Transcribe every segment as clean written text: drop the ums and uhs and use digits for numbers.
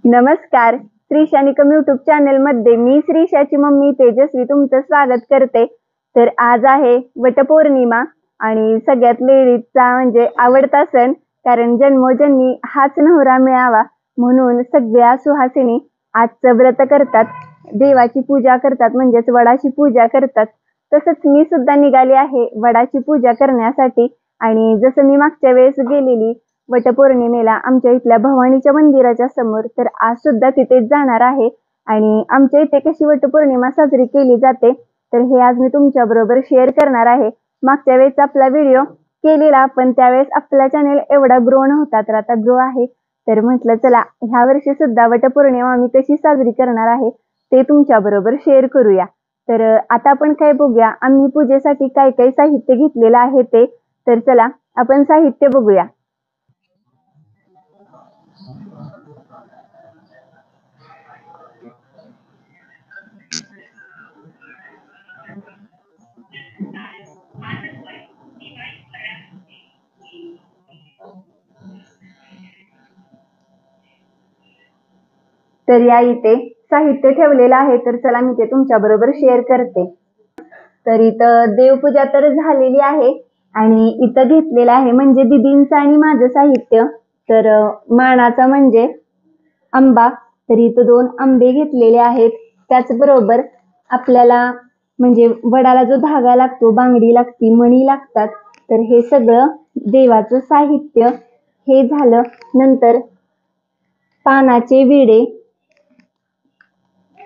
नमस्कार, श्रीशानिकम YouTube channel मध्ये मी श्रीशाची mummy तेजस्वी तुमचं स्वागत करते। तर आज आहे वटपौर्णिमा आणि सगळ्यात लेडीजचा म्हणजे आवडता सण, कारण जन्मोजन्मी हाच नवरा मिळावा म्हणून सगळ्या सुहासिनी आजचं व्रत करतात, देवाची पूजा करतात, म्हणजेच वडाची पूजा करतात। तसंच मी सुद्धा निघाली आहे वडाची पूजा करण्यासाठी। आणि जसं मी मागच्या वेळेस गेलेली वटपौर्णिमेला आमच्या इथल्या भवानीच्या मंदिराच्या समोर, तर आज सुद्धा तिथेच जाणार आहे। आणि आमच्या इथे कशी वटपौर्णिमा साजरी केली जाते तर हे आज मी तुमच्या बरोबर शेअर करणार आहे। मागच्या वेळेस आपला व्हिडिओ केलेला, पण त्यावेळेस आपला चॅनल एवढा ग्रो नव्हता, तर आता ग्रो आहे। तर म्हटलं चला ह्या वर्षी सुद्धा वटपौर्णिमा मी कशी साजरी करणार आहे ते तुमच्या बरोबर शेअर करूया। तर आता आपण काय बघूया, आम्ही पूजेसाठी काय काय साहित्य घेतलेलं आहे ते। तर चला आपण साहित्य बघूया। तर या इथे साहित्य ठेवलेलं आहे, तर चला मी ते तुमच्या बरोबर शेअर करते। तर इथं देवपूजा तर झालेली आहे आणि इथं घेतलेलं आहे म्हणजे दीदींचं आणि माझं साहित्य। तर मानाचा म्हणजे आंबा, तर इथं 2 आंबे घेतलेले आहेत। त्याचबरोबर आपल्याला म्हणजे वडाला जो धागा लागतो, बांगडी लागती, मणी लागतात, तर हे सगळं देवाचं साहित्य हे झालं। नंतर पानाचे विडे,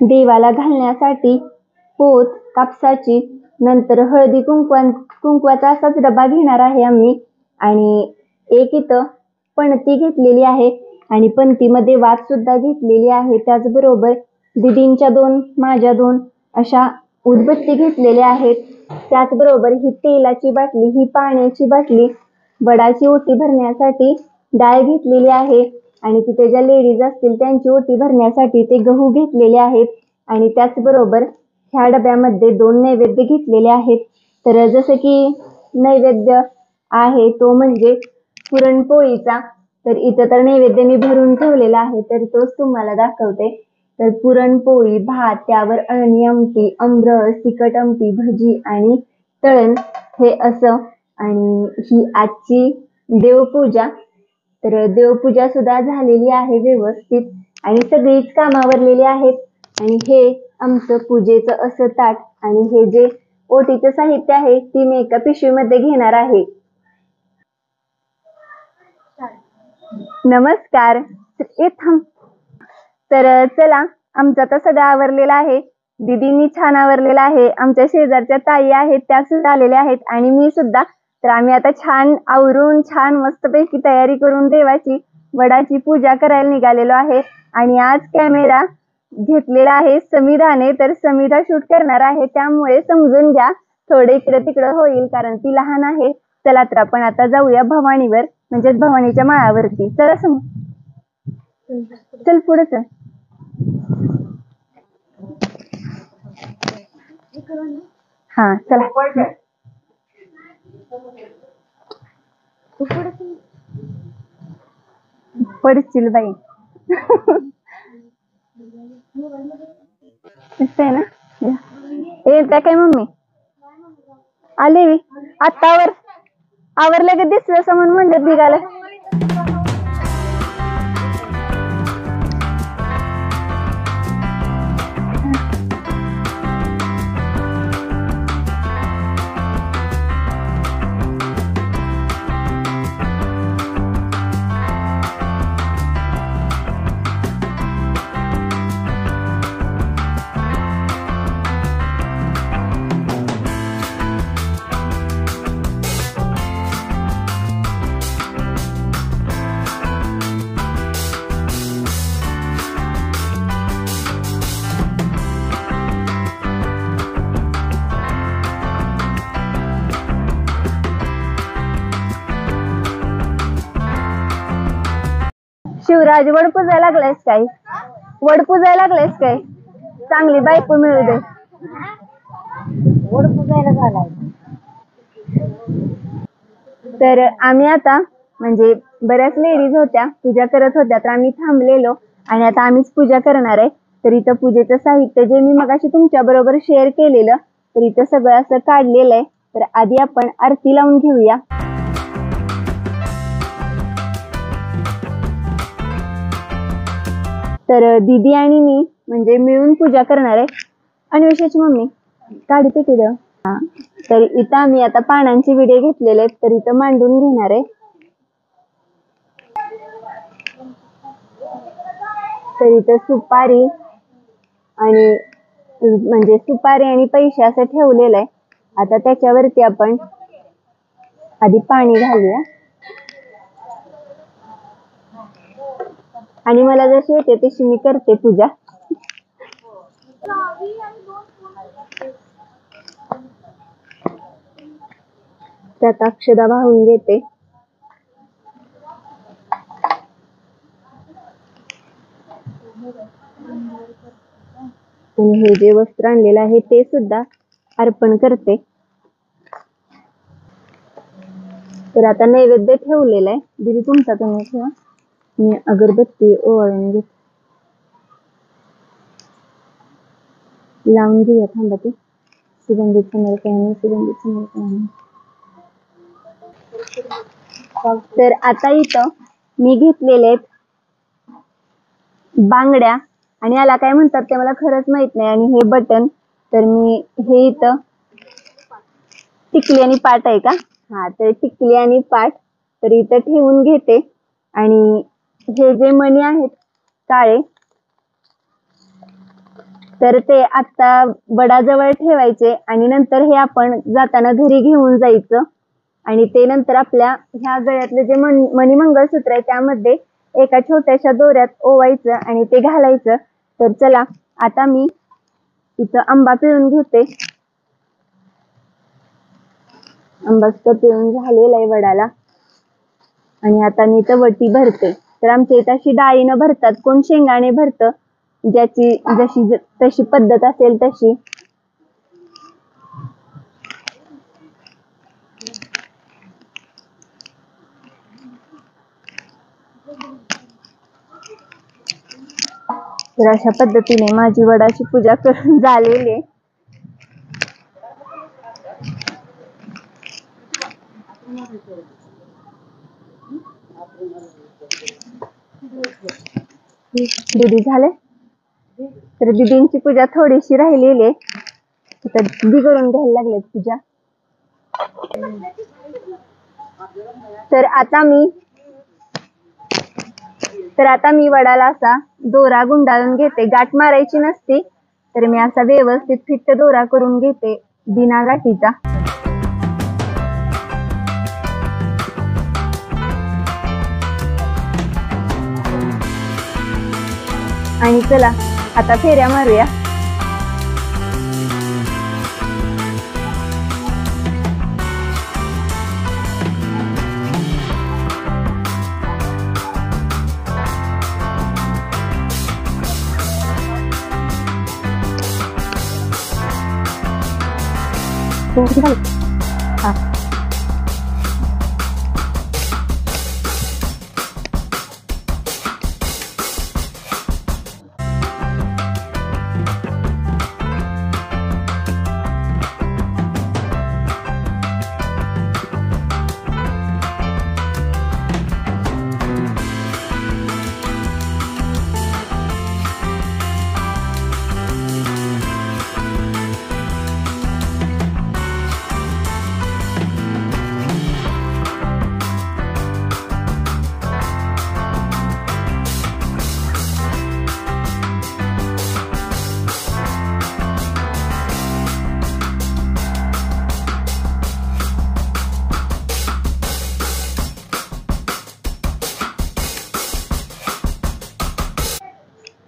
देवाला घालण्यासाठी पोत कापसाची, नंतर हळदी कुंकवाचा असाच डबा घेणार आहे आम्ही। आणि एक इथं पणती घेतलेली आहे आणि पणतीमध्ये वात सुद्धा घेतलेली आहे। त्याचबरोबर दीदींच्या 2 माझ्या 2 अशा उदबत्ती घेतलेल्या आहेत। त्याचबरोबर ही तेलाची बाटली, ही पाण्याची बाटली, वडाची ओटी भरण्यासाठी डाळ घेतलेली आहे आणि तिथे ज्या लेडीज असतील त्यांची ओटी भरण्यासाठी ते गहू घेतलेले आहेत। आणि त्याचबरोबर ह्या डब्यामध्ये 2 नैवेद्य घेतलेले आहेत। तर जसं की नैवेद्य आहे तो म्हणजे पुरणपोळीचा, तर इथं तर नैवेद्य मी भरून ठेवलेला आहे, तर तोच तुम्हाला दाखवते। तर पुरणपोळी, भात, त्यावर अळणी आमटी, आमरस, तिखट आमटी, भजी आणि तळण हे असं। आणि ही आजची देवपूजा, तर देवपूजा सुद्धा झालेली आहे व्यवस्थित आणि सगळीच कामावरलेली आहेत। आणि हे आमचं पूजेचं असं ताट आणि हे जे ओटीचं साहित्य आहे ती मी एका पिशवीमध्ये घेणार आहे। नमस्कार, तर चला आमचं तर सगळं आवरलेलं आहे, दीदींनी छान आवरलेलं आहे, आमच्या शेजारच्या ताई आहेत त्या सुद्धा आलेल्या आहेत आणि मी सुद्धा। तर आम्ही आता छान आवरून छान मस्तपैकी तयारी करून देवाची वडाची पूजा करायला निघालेलो आहे। आणि आज कॅमेरा घेतलेला आहे समीराने, तर समीरा शूट करणार आहे, त्यामुळे समजून घ्या थोडे इकडे तिकडे होईल कारण ती लहान आहे। चला तर आपण आता जाऊया भवानीवर, म्हणजे भवानीच्या माळावरती। चला चल पुढे चल। हा चला पडशील बाई आहे ना। त्या काय मम्मी आली आता आवरलं की दिसलं समोर म्हणलं निघालं। शिवराज वड पूजायला लागलायस काय? वड पूजायला लागलायस काय? चांगली बायको मिळू दे। वड पूजायला झालाय। तर आम्ही आता म्हणजे बऱ्याच लेडीज होत्या पूजा करत होत्या, तर आम्ही थांबलेलो आणि आता आम्हीच पूजा करणार आहे. तर इथं पूजेचं साहित्य जे मी मगाशी तुमच्या बरोबर शेअर केलेलं, तर इथं सगळं असं काढलेलं आहे. तर आधी आपण आरती लावून घेऊया. तर दीदी आणि मी म्हणजे मिळून पूजा करणार आहे. अन्वेषाची मम्मी काढी पेटी द्या. तर इथं आम्ही आता पानांचे विडे घेतलेले आहेत, तर इथं मांडून घेणार आहे. तर इथं सुपारी आणि म्हणजे सुपारी आणि पैसे असं ठेवलेलं आहे. आता त्याच्यावरती आपण आधी पाणी घालूया. आणि मला जशी येते तशी मी करते पूजा. त्यात अक्षदा वाहून घेते. आणि हे जे वस्त्र आणलेलं आहे ते सुद्धा अर्पण करते. तर आता नैवेद्य ठेवलेला आहे. दीदी तुमचा तुम्ही ठेवा, मी अगरबत्ती ओवाळून घेते. लावून घेऊया, थांबा ते. सुगंधित समर्पयामि सुगंधित समर्पयामि. तर आता इथं मी घेतलेले आहेत बांगड्या, आणि याला काय म्हणतात ते मला खरंच माहित नाही. आणि हे बटन, तर मी हे इथं टिकली आणि पाट आहे का, हा, तर टिकली आणि पाट तर इथं ठेवून घेते. आणि हे जे मणी आहेत काळे, तर ते आता वडाजवळ ठेवायचे आणि नंतर हे आपण जाताना घरी घेऊन जायचं. आणि ते नंतर आपल्या ह्या गळ्यातले जे मणी मंगळसूत्र आहे त्यामध्ये एका छोट्याशा दोऱ्यात ओवायचं आणि ते घालायचं. तर चला आता मी इथं आंबा पिळून घेते. आंबा पिळून झालेला आहे वडाला. आणि आता मी इथं वटी भरते. तर आमच्या इथं अशी डाळीनं भरतात, कोण शेंगाने भरतं, ज्याची जशी तशी पद्धत असेल तशी. तर अशा पद्धतीने माझी वडाची पूजा करून झालेली आहे. दीदी झाले. तर दीदींची पूजा थोडीशी राहिलेली आहे, तर दीदी करून घ्यायला लागले पूजा. तर आता मी वडाला असा दोरा गुंडाळून घेते. गाठ मारायची नसती, तर मी असा व्यवस्थित फिट्ट दोरा करून घेते बिना गाठीचा. आणि चला आता फेऱ्या मारूया. हा.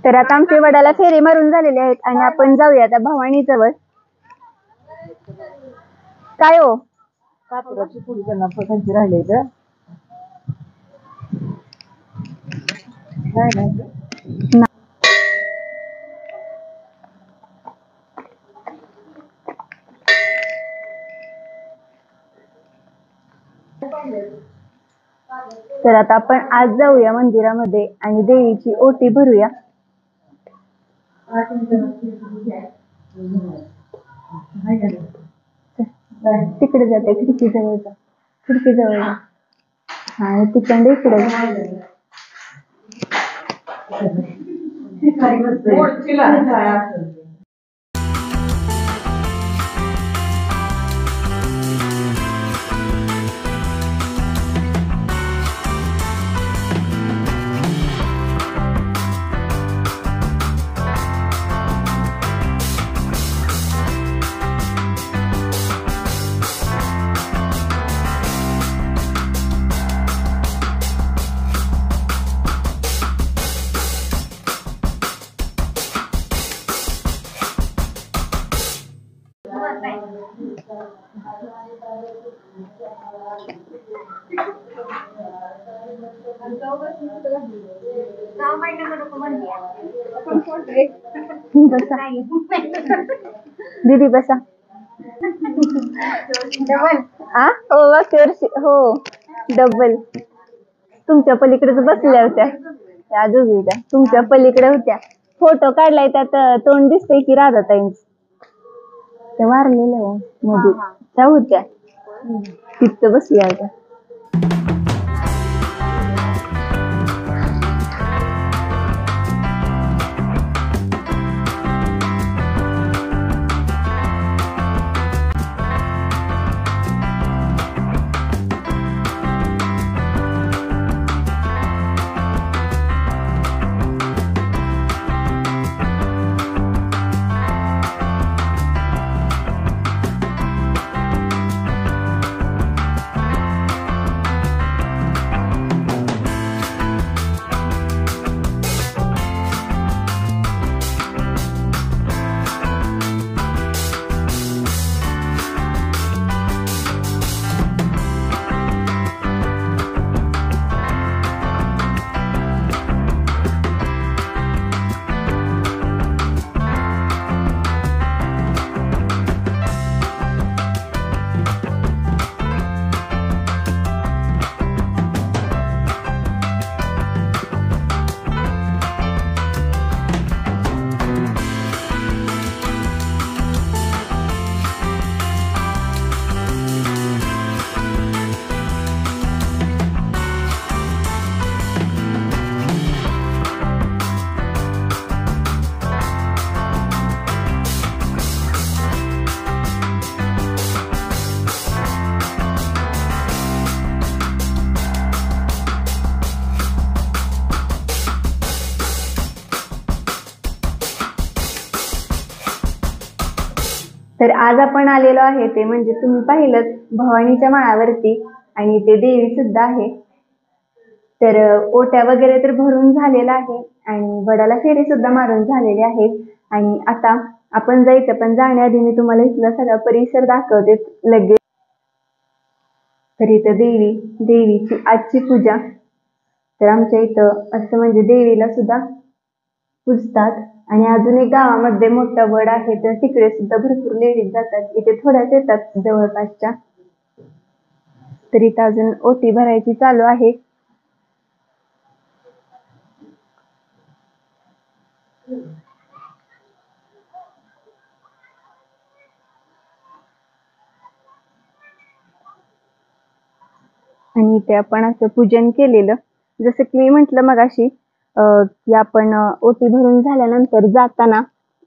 तर आता आमचे वडाला फेरे मारून झालेले आहेत आणि आपण जाऊया आता भवानी जवळ. काय हो, कापुराची पुडी त्यांना पसंती राहिले तर नाही. तर आता आपण आज जाऊया मंदिरामध्ये आणि देवीची ओटी भरूया. तिकडे जाते खिडकी जवळ जा, खिडकी जवळ जा. हा तिकडे इकडे दीदी बसा. हो हो डबल. तुमच्या पलीकडेच बसल्या होत्या त्या दोघी, तुमच्या पलीकडे होत्या. फोटो काढलाय त्यात तोंड दिसतंय की राधाताईंच. त्या वारलेल्या मध्ये त्या होत्या तिथं बसल्या होत्या. तर आज आपण आलेलो आहे ते म्हणजे तुम्ही पाहिलं भवानीच्या माळावरती आणि ते देवी सुद्धा आहे. तर ओट्या वगैरे तर भरून झालेला आहे आणि वडाला फेरी सुद्धा मारून झालेली आहे. आणि आता आपण जायचं, पण जाण्याआधी मी तुम्हाला इथला सगळा परिसर दाखवते लगेच. तर इथं देवीची आजची पूजा. तर आमच्या इथं असं म्हणजे देवीला सुद्धा पूजतात. आणि अजून एक गावामध्ये मोठा वड आहे, तर तिकडे सुद्धा भरपूर लेडीज जातात. इथे थोड्याच येतात जवळपासच्या. तर इथं अजून ओटी भरायची चालू आहे. आणि इथे आपण असं पूजन केलेलं, जसं की मी म्हटलं मगाशी की आपण ओटी भरून झाल्यानंतर जाताना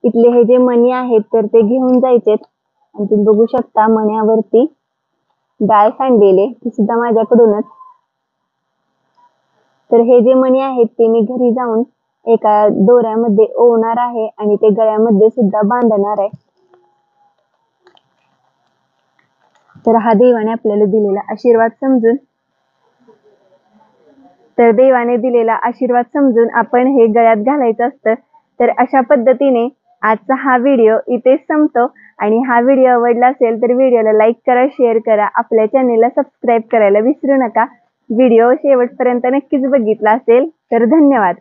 इथले हे जे मणी आहेत तर ते घेऊन जायचे. आणि तुम्ही बघू शकता मण्यावरती डाळ सांडलेले, ते सुद्धा माझ्याकडूनच. तर हे जे मणी आहेत ते मी घरी जाऊन एका दोऱ्यामध्ये ओवणार आहे आणि ते गळ्यामध्ये सुद्धा बांधणार आहे. तर हा देवाने आपल्याला दिलेला आशीर्वाद समजून, तर देवाने दिलेला आशीर्वाद समजून आपण हे गळ्यात घालायचं असतं. तर अशा पद्धतीने आजचा हा व्हिडिओ इथेच संपतो. आणि हा व्हिडिओ आवडला असेल तर व्हिडिओला लाईक करा, शेअर करा, आपल्या चॅनेलला सबस्क्राईब करायला विसरू नका. व्हिडिओ शेवटपर्यंत नक्कीच बघितला असेल तर धन्यवाद.